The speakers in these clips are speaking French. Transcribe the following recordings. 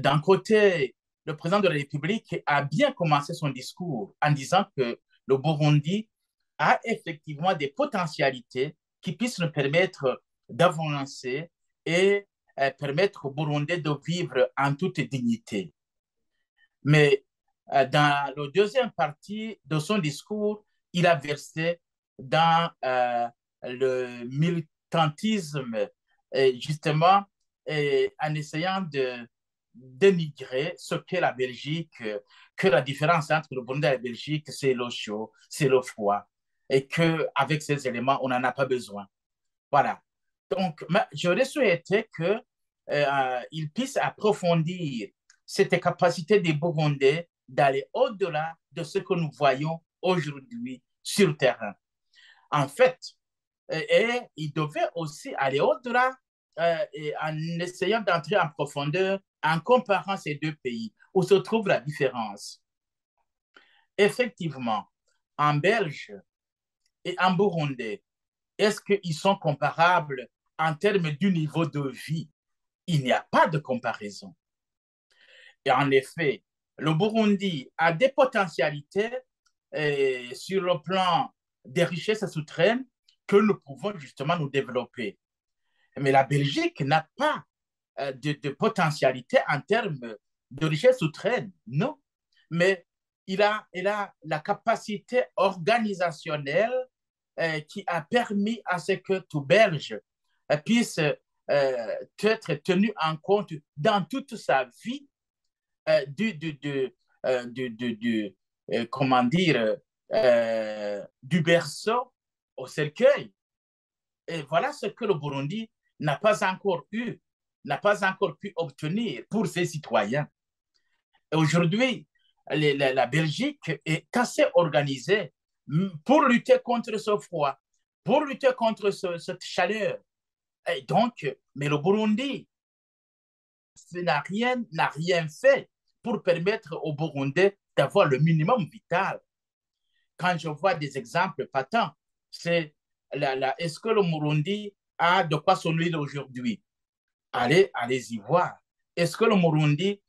d'un côté, le président de la République a bien commencé son discours en disant que le Burundi a effectivement des potentialités qui puissent nous permettre d'avancer et permettre aux Burundais de vivre en toute dignité. Mais dans la deuxième partie de son discours, il a versé dans le militantisme, justement, en essayant de dénigrer ce qu'est la Belgique, que la différence entre le Burundi et la Belgique, c'est l'eau chaude, c'est l'eau froide, et qu'avec ces éléments, on n'en a pas besoin. Voilà. Donc, j'aurais souhaité qu'il puisse approfondir cette capacité des Burundais d'aller au-delà de ce que nous voyons aujourd'hui sur le terrain. En fait, il devait aussi aller au-delà en essayant d'entrer en profondeur en comparant ces deux pays où se trouve la différence. Effectivement, en Belge et en Burundais, est-ce qu'ils sont comparables en termes du niveau de vie? Il n'y a pas de comparaison. Et en effet, le Burundi a des potentialités sur le plan des richesses souterraines que nous pouvons justement nous développer. Mais la Belgique n'a pas de potentialité en termes de richesses souterraines, non. Mais il a la capacité organisationnelle qui a permis à ce que tout Belge puisse être tenu en compte dans toute sa vie comment dire, du berceau au cercueil. Et voilà ce que le Burundi n'a pas encore eu, n'a pas encore pu obtenir pour ses citoyens. Et aujourd'hui, la Belgique est assez organisée pour lutter contre ce froid, pour lutter contre cette chaleur. Et donc, mais le Burundi n'a rien fait pour permettre aux Burundais d'avoir le minimum vital. Quand je vois des exemples patents, c'est est-ce que le Burundi a de quoi se nourrir aujourd'hui? Allez-y voir. Est-ce que le Burundi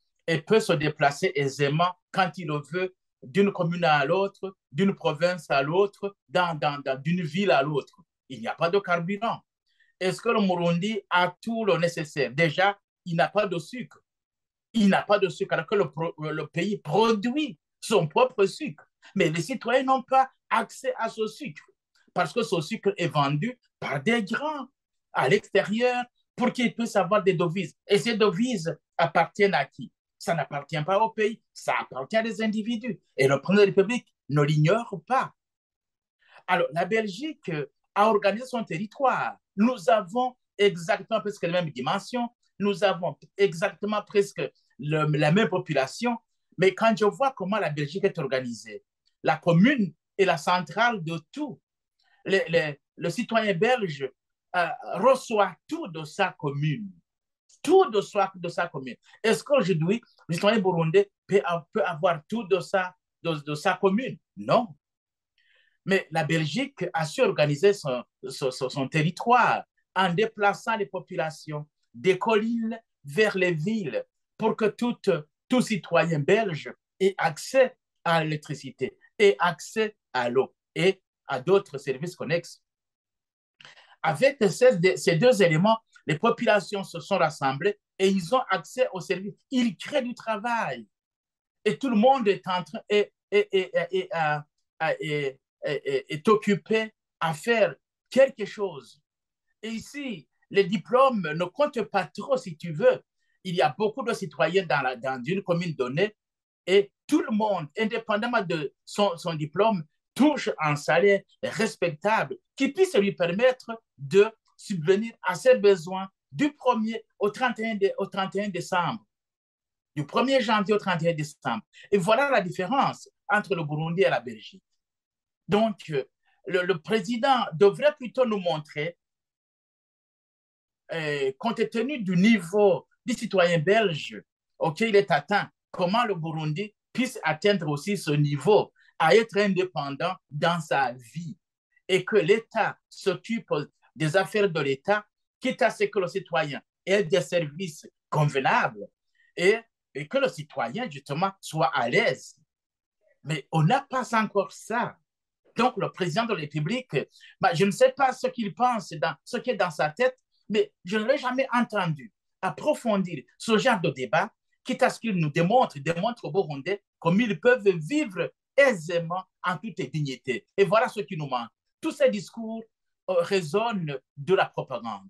peut se déplacer aisément quand il le veut d'une commune à l'autre, d'une province à l'autre, d'une ville à l'autre? Il n'y a pas de carburant. Est-ce que le Burundi a tout le nécessaire? Déjà, il n'a pas de sucre. Il n'a pas de sucre alors que le pays produit son propre sucre. Mais les citoyens n'ont pas accès à ce sucre parce que ce sucre est vendu par des grands à l'extérieur pour qu'ils puissent avoir des devises. Et ces devises appartiennent à qui? Ça n'appartient pas au pays, ça appartient à des individus. Et le président de la République ne l'ignore pas. Alors, la Belgique a organisé son territoire. Nous avons exactement presque les mêmes dimensions. Nous avons exactement presque la même population. Mais quand je vois comment la Belgique est organisée, la commune est la centrale de tout. Le citoyen belge reçoit tout de sa commune. Tout de sa commune. Est-ce qu'aujourd'hui, le citoyen burundais peut avoir tout de sa commune? Non. Mais la Belgique a su organiser son territoire en déplaçant les populations des collines vers les villes pour que tout citoyen belge ait accès à l'électricité et accès à l'eau et à d'autres services connexes. Avec ces deux éléments, les populations se sont rassemblées et ils ont accès aux services. Ils créent du travail. Et tout le monde est en train est occupé à faire quelque chose. Et ici, les diplômes ne comptent pas trop, si tu veux. Il y a beaucoup de citoyens dans une commune donnée et tout le monde, indépendamment de son diplôme, touche un salaire respectable qui puisse lui permettre de subvenir à ses besoins du 1er au 31 décembre. Du 1er janvier au 31 décembre. Et voilà la différence entre le Burundi et la Belgique. Donc, le président devrait plutôt nous montrer, compte tenu du niveau du citoyen belge auquel il est atteint, comment le Burundi puisse atteindre aussi ce niveau, à être indépendant dans sa vie et que l'État s'occupe des affaires de l'État, quitte à ce que le citoyen ait des services convenables et et que le citoyen, justement, soit à l'aise. Mais on n'a pas encore ça. Donc, le président de la République, je ne sais pas ce qu'il pense, ce qui est dans sa tête, mais je ne l'ai jamais entendu approfondir ce genre de débat, quitte à ce qu'il nous démontre aux Burundais comme ils peuvent vivre aisément en toute dignité. Et voilà ce qui nous manque. Tous ces discours résonnent de la propagande.